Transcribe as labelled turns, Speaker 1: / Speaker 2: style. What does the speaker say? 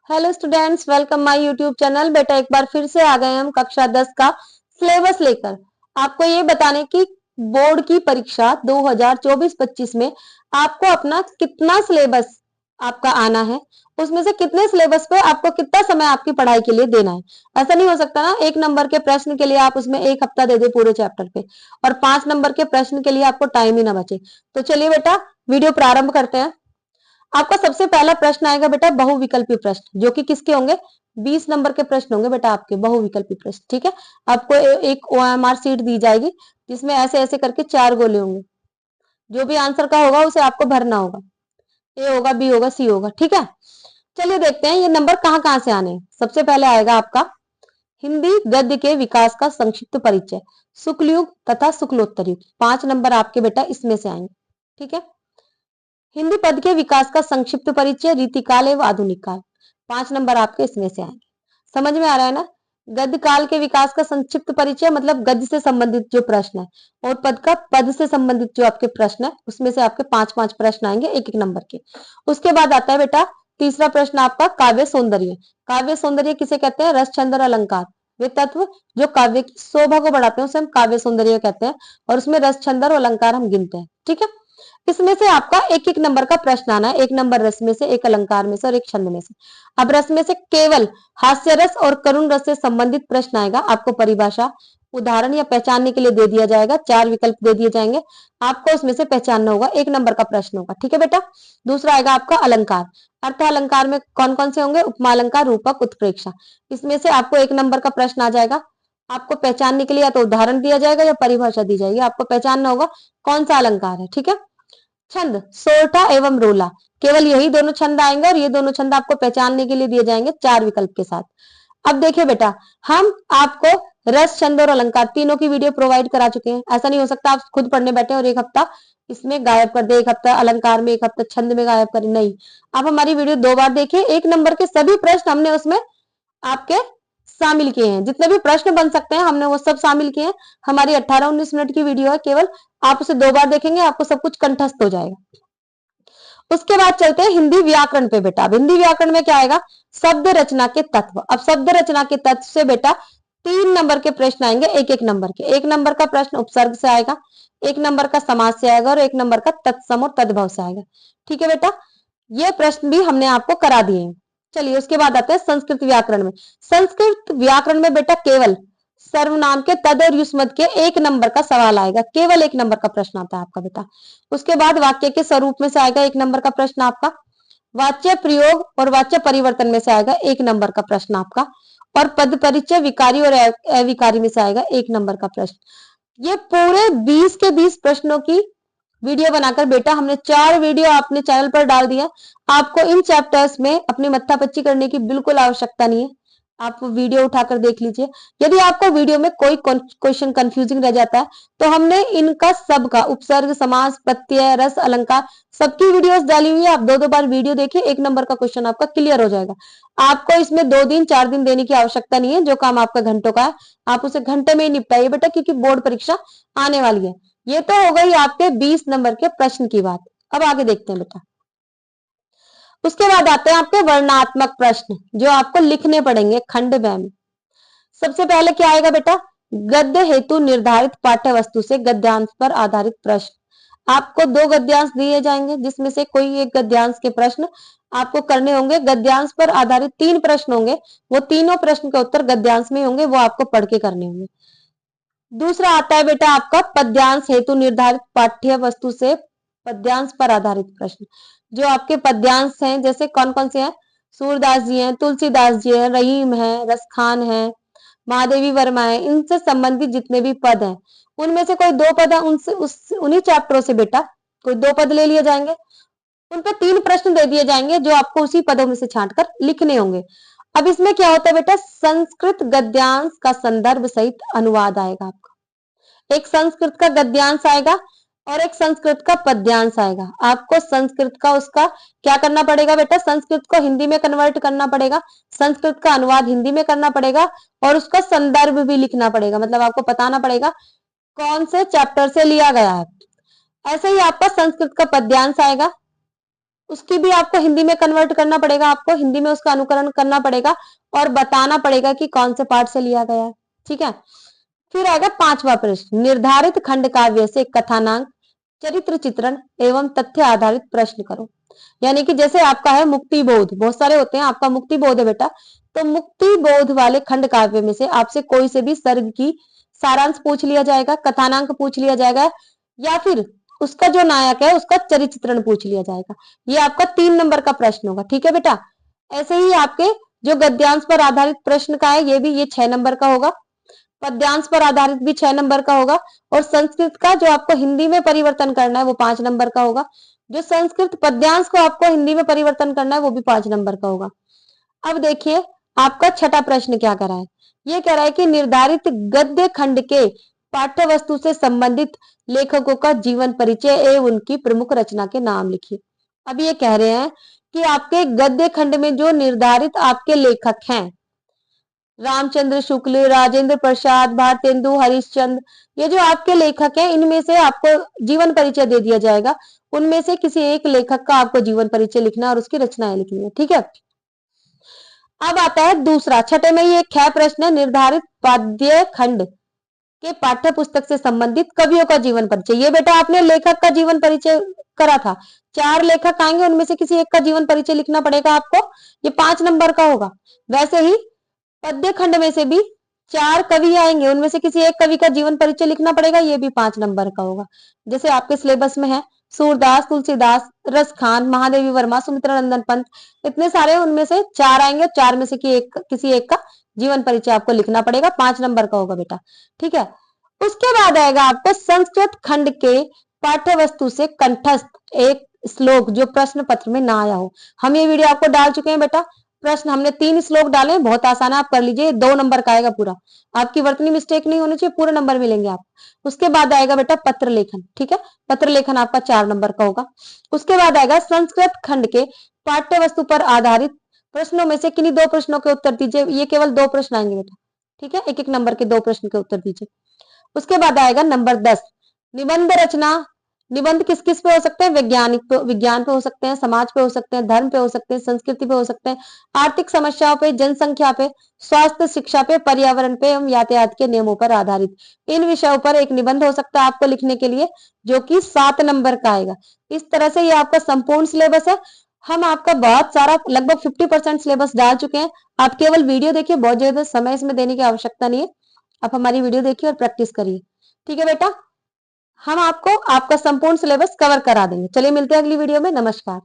Speaker 1: Hello students, welcome my YouTube channel. बेटा एक बार फिर से आ गए हम कक्षा 10 का सिलेबस लेकर। आपको ये बताने की बोर्ड की परीक्षा 2024-25 में आपको अपना कितना सिलेबस आपका आना है, उसमें से कितने सिलेबस पे आपको कितना समय आपकी पढ़ाई के लिए देना है। ऐसा नहीं हो सकता ना, 1 नंबर के प्रश्न के लिए आप उसमें 1 हफ्ता दे दे पूरे चैप्टर पे और 5 नंबर के प्रश्न के लिए आपको टाइम ही ना बचे। तो चलिए बेटा वीडियो प्रारंभ करते हैं। आपका सबसे पहला प्रश्न आएगा बेटा बहुविकल्पी प्रश्न, जो कि किसके होंगे, 20 नंबर के प्रश्न होंगे बेटा आपके बहुविकल्पी प्रश्न। ठीक है, आपको एक OMR सीट दी जाएगी जिसमें ऐसे ऐसे करके 4 गोले होंगे। जो भी आंसर का होगा उसे आपको भरना होगा, ए होगा, बी होगा, सी होगा। ठीक है, चलिए देखते हैं ये नंबर कहाँ कहाँ से आने हैं। सबसे पहले आएगा आपका हिंदी गद्य के विकास का संक्षिप्त परिचय, शुक्ल युग तथा शुक्लोत्तर युग। 5 नंबर आपके बेटा इसमें से आएंगे। ठीक है, हिंदी पद के विकास का संक्षिप्त परिचय, रीतिकाल एवं आधुनिक काल। 5 नंबर आपके इसमें से आएंगे। समझ में आ रहा है ना। गद्य काल के विकास का संक्षिप्त परिचय मतलब गद्य से संबंधित जो प्रश्न है, और पद का पद से संबंधित जो आपके प्रश्न है उसमें से आपके 5-5 प्रश्न आएंगे एक एक नंबर के। उसके बाद आता है बेटा तीसरा प्रश्न आपका काव्य सौंदर्य। काव्य सौंदर्य किसे कहते हैं, रस छंद और अलंकार, वे तत्व जो काव्य की शोभा को बढ़ाते हैं उसे हम काव्य सौंदर्य कहते हैं, और उसमें रस छंद और अलंकार हम गिनते हैं। ठीक है, इसमें से आपका एक एक नंबर का प्रश्न आना है, 1 नंबर रस में से, एक अलंकार में से और एक छंद में से। अब रस में से केवल हास्य रस और करुण रस से संबंधित प्रश्न आएगा। आपको परिभाषा, उदाहरण या पहचानने के लिए दे दिया जाएगा, 4 विकल्प दे दिए जाएंगे, आपको उसमें से पहचानना होगा, 1 नंबर का प्रश्न होगा। ठीक है बेटा, दूसरा आएगा आपका अलंकार। अर्थ अलंकार में कौन कौन से होंगे, उपमा अलंकार, रूपक, उत्प्रेक्षा। इसमें से आपको 1 नंबर का प्रश्न आ जाएगा। आपको पहचानने के लिए या तो उदाहरण दिया जाएगा या परिभाषा दी जाएगी, आपको पहचानना होगा कौन सा अलंकार है। ठीक है, छंद सोरठा एवं रोला, केवल यही दोनों छंद आएंगे और ये दोनों छंद आपको पहचानने के लिए दिए जाएंगे 4 विकल्प के साथ। अब देखिए बेटा, हम आपको रस छंद और अलंकार तीनों की वीडियो प्रोवाइड करा चुके हैं। ऐसा नहीं हो सकता आप खुद पढ़ने बैठे और 1 हफ्ता इसमें गायब कर दे, 1 हफ्ता अलंकार में, 1 हफ्ता छंद में गायब करें। नहीं, आप हमारी वीडियो 2 बार देखिए। 1 नंबर के सभी प्रश्न हमने उसमें आपके शामिल किए हैं, जितने भी प्रश्न बन सकते हैं हमने वो सब शामिल किए हैं। हमारी 18-19 मिनट की वीडियो है, केवल आप उसे 2 बार देखेंगे, आपको सब कुछ कंठस्थ हो जाएगा। उसके बाद चलते हैं हिंदी व्याकरण पे बेटा। अब हिंदी व्याकरण में क्या आएगा, शब्द रचना के तत्व। अब शब्द रचना के तत्व से बेटा 3 नंबर के प्रश्न आएंगे, एक एक नंबर के। 1 नंबर का प्रश्न उपसर्ग से आएगा, 1 नंबर का समास से आएगा और 1 नंबर का तत्सम और तद्भव से आएगा। ठीक है बेटा, ये प्रश्न भी हमने आपको करा दिए हैं। चलिए उसके बाद आते हैं संस्कृत व्याकरण में। संस्कृत व्याकरण में बेटा केवल सर्वनाम के तद और युष्मद के 1 नंबर का सवाल आएगा, केवल 1 नंबर का प्रश्न आता है आपका बेटा। उसके बाद वाक्य के स्वरूप में से आएगा 1 नंबर का प्रश्न आपका। वाच्य प्रयोग और वाच्य परिवर्तन में से आएगा 1 नंबर का प्रश्न आपका। और पद परिचय, विकारी और अविकारी में से आएगा 1 नंबर का प्रश्न। ये पूरे 20 के 20 प्रश्नों की वीडियो बनाकर बेटा हमने 4 वीडियो अपने चैनल पर डाल दिया। आपको इन चैप्टर्स में अपनी मत्थापच्ची करने की बिल्कुल आवश्यकता नहीं है, आप वीडियो उठाकर देख लीजिए। यदि आपको वीडियो में कोई क्वेश्चन कंफ्यूजिंग रह जाता है तो हमने इनका सबका उपसर्ग, समास, प्रत्यय, रस, अलंकार सबकी वीडियोस डाली हुई है। आप 2-2 बार वीडियो देखिए, 1 नंबर का क्वेश्चन आपका क्लियर हो जाएगा। आपको इसमें 2 दिन 4 दिन देने की आवश्यकता नहीं है। जो काम आपका घंटों का है आप उसे घंटे में ही निपटाइए बेटा, क्योंकि बोर्ड परीक्षा आने वाली है। ये तो हो गई आपके 20 नंबर के प्रश्न की बात। अब आगे देखते हैं बेटा। उसके बाद आते हैं आपके वर्णात्मक प्रश्न, जो आपको लिखने पड़ेंगे खंड में। सबसे पहले क्या आएगा बेटा, गद्य हेतु निर्धारित पाठ्य वस्तु से गद्यांश पर आधारित प्रश्न। आपको 2 गद्यांश दिए जाएंगे, जिसमें से कोई एक गद्यांश के प्रश्न आपको करने होंगे। गद्यांश पर आधारित 3 प्रश्न होंगे, वो तीनों प्रश्न के उत्तर गद्यांश में होंगे, वो आपको पढ़ के करने होंगे। दूसरा आता है बेटा आपका पद्यांश हेतु निर्धारित पाठ्य वस्तु से पद्यांश पर आधारित प्रश्न। जो आपके पद्यांश हैं, जैसे कौन कौन से हैं, सूरदास जी हैं, तुलसीदास जी हैं, रहीम है, रसखान है, महादेवी वर्मा है, इनसे संबंधित जितने भी पद हैं उनमें से कोई 2 पद है, उनसे उन्हीं चैप्टरों से बेटा कोई 2 पद ले लिए जाएंगे। उन पे 3 प्रश्न दे दिए जाएंगे जो आपको उसी पदों में से छांटकर लिखने होंगे। अब इसमें क्या होता है बेटा, संस्कृत गद्यांश का संदर्भ सहित अनुवाद आएगा आपका। एक संस्कृत का गद्यांश आएगा और एक संस्कृत का पद्यांश आएगा। आपको संस्कृत का उसका क्या करना पड़ेगा बेटा, संस्कृत को हिंदी में कन्वर्ट करना पड़ेगा, संस्कृत का अनुवाद हिंदी में करना पड़ेगा और उसका संदर्भ भी लिखना पड़ेगा। मतलब आपको बताना पड़ेगा कौन से चैप्टर से लिया गया है। ऐसे ही आपका संस्कृत का पद्यांश आएगा, उसकी भी आपको हिंदी में कन्वर्ट करना पड़ेगा, आपको हिंदी में उसका अनुकरण करना पड़ेगा और बताना पड़ेगा कि कौन से पार्ट से लिया गया है। ठीक है, फिर आएगा 5वां प्रश्न, निर्धारित खंड काव्य से कथानांक, चरित्र चित्रण एवं तथ्य आधारित प्रश्न करो। यानी कि जैसे आपका है मुक्ति बोध, बहुत सारे होते हैं, आपका मुक्ति बोध है बेटा, तो मुक्ति बोध वाले खंड काव्य में से आपसे कोई से भी सर्ग की सारांश पूछ लिया जाएगा, कथानांक पूछ लिया जाएगा, या फिर उसका जो नायक है उसका चरित्र चित्रण पूछ लिया जाएगा। ये आपका 3 नंबर का प्रश्न होगा। ठीक है बेटा, ऐसे ही आपके जो गद्यांश पर आधारित प्रश्न का है ये 6 नंबर का होगा, पद्यांश पर आधारित भी 6 नंबर का होगा, और संस्कृत का जो आपको हिंदी में परिवर्तन करना है वो 5 नंबर का होगा। जो संस्कृत पद्यांश को आपको हिंदी में परिवर्तन करना है वो भी 5 नंबर का होगा। अब देखिए आपका छठा प्रश्न क्या कह रहा है, ये कह रहा है कि निर्धारित गद्य खंड के पाठ्य वस्तु से संबंधित लेखकों का जीवन परिचय एवं उनकी प्रमुख रचना के नाम लिखिए। अब ये कह रहे हैं कि आपके गद्य खंड में जो निर्धारित आपके लेखक हैं, रामचंद्र शुक्ल, राजेंद्र प्रसाद, भारतेंदु हरिश्चंद्र, ये जो आपके लेखक हैं इनमें से आपको जीवन परिचय दे दिया जाएगा। उनमें से किसी एक लेखक का आपको जीवन परिचय लिखना और उसकी रचनाएं लिखनी है। ठीक है, अब आता है दूसरा, छठे में ही एक है प्रश्न है, निर्धारित पाद्य खंड के पाठ्य पुस्तक से संबंधित कवियों का जीवन परिचय। ये बेटा आपने लेखक का जीवन परिचय करा था, 4 लेखक आएंगे, उनमें से किसी एक का जीवन परिचय लिखना पड़ेगा आपको, ये 5 नंबर का होगा। वैसे ही पद्य खंड में से भी 4 कवि आएंगे, उनमें से किसी एक कवि का जीवन परिचय लिखना पड़ेगा, ये भी 5 नंबर का होगा। जैसे आपके सिलेबस में है सूरदास, तुलसीदास, रस खान, महादेवी वर्मा, सुमित्रा नंदन पंत, इतने सारे, उनमें से 4 आएंगे, 4 में से किसी एक का जीवन परिचय आपको लिखना पड़ेगा, 5 नंबर का होगा बेटा। ठीक है, उसके बाद आएगा आपको संस्कृत खंड के पाठ्य वस्तु से कंठस्थ एक श्लोक जो प्रश्न पत्र में ना आया हो। हम ये वीडियो आपको डाल चुके हैं बेटा, प्रश्न हमने 3 श्लोक डाले, बहुत आसान है, आप कर लीजिए, 2 नंबर का आएगा पूरा, आपकी वर्तनी मिस्टेक नहीं होनी चाहिए, पूरे नंबर मिलेंगे आप। उसके बाद आएगा बेटा पत्र लेखन। ठीक है, पत्र लेखन आपका 4 नंबर का होगा। उसके बाद आएगा संस्कृत खंड के पाठ्य वस्तु पर आधारित प्रश्नों में से किन्हीं 2 प्रश्नों के उत्तर दीजिए, ये केवल 2 प्रश्न आएंगे बेटा। ठीक है, एक नंबर के 2 प्रश्न के उत्तर दीजिए। उसके बाद आएगा नंबर 10, निबंध रचना। निबंध किस किस पे हो सकते हैं, विज्ञान पे हो सकते हैं, समाज पे हो सकते हैं, धर्म पे हो सकते हैं, संस्कृति पे हो सकते हैं, आर्थिक समस्याओं पे, जनसंख्या पे, स्वास्थ्य शिक्षा पे, पर्यावरण पे एवं यातायात के नियमों पर आधारित इन विषयों पर एक निबंध हो सकता है आपको लिखने के लिए, जो कि 7 नंबर का आएगा। इस तरह से ये आपका संपूर्ण सिलेबस है। हम आपका बहुत सारा लगभग 50% सिलेबस डाल चुके हैं। आप केवल वीडियो देखिए, बहुत ज्यादा समय इसमें देने की आवश्यकता नहीं है, आप हमारी वीडियो देखिए और प्रैक्टिस करिए। ठीक है बेटा, हम आपको आपका संपूर्ण सिलेबस कवर करा देंगे। चलिए मिलते हैं अगली वीडियो में, नमस्कार।